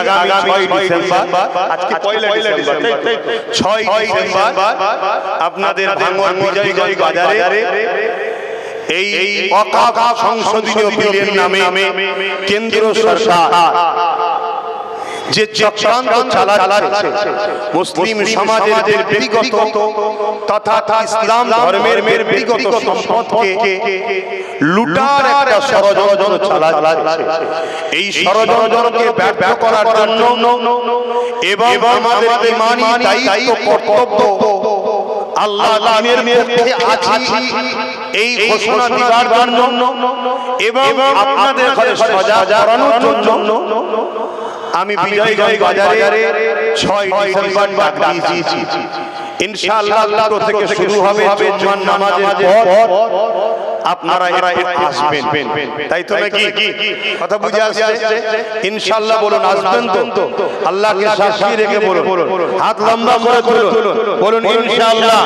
আগামী 6 ডিসেম্বর, আজকে পয়লা December, 6 December আপনাদের ভাঙড় বিজয়গঞ্জ বাজারে এই অকাপ সংসদীয় বিলের নামে কেন্দ্র সরকার যে চক্রান্ত চালাচ্ছে মুসলিম সমাজের যে ব্যক্তিগত তথা ইসলাম ধর্মের ব্যক্তিগত সম্পদকে লুটার একটা ষড়যন্ত্র চালাচ্ছে। এই ষড়যন্ত্রকে ব্যর্থ করার জন্য এবং আমাদের ঈমানি দায়িত্ব কর্তব্য আল্লাহ দ্বীনের পক্ষে আছি এই ঘোষণা দেওয়ার জন্য এবং আপনাদের ঘরে সজাগ করানোর জন্য আমি বিজয়গঞ্জ বাজারে 6 ডিসেম্বর ডাক দিয়েছি। ইনশাআল্লাহ আল্লাহ থেকে শুরু হবে জুমার নামাজের পর আপনারা আসবেন, তাই তো নাকি? কথা বুঝে আসছে? ইনশাআল্লাহ বলুন, আসবেন তো? আল্লাহকে সাক্ষী রেখে বলুন, হাত লম্বা করে তুলুন, বলুন ইনশাআল্লাহ।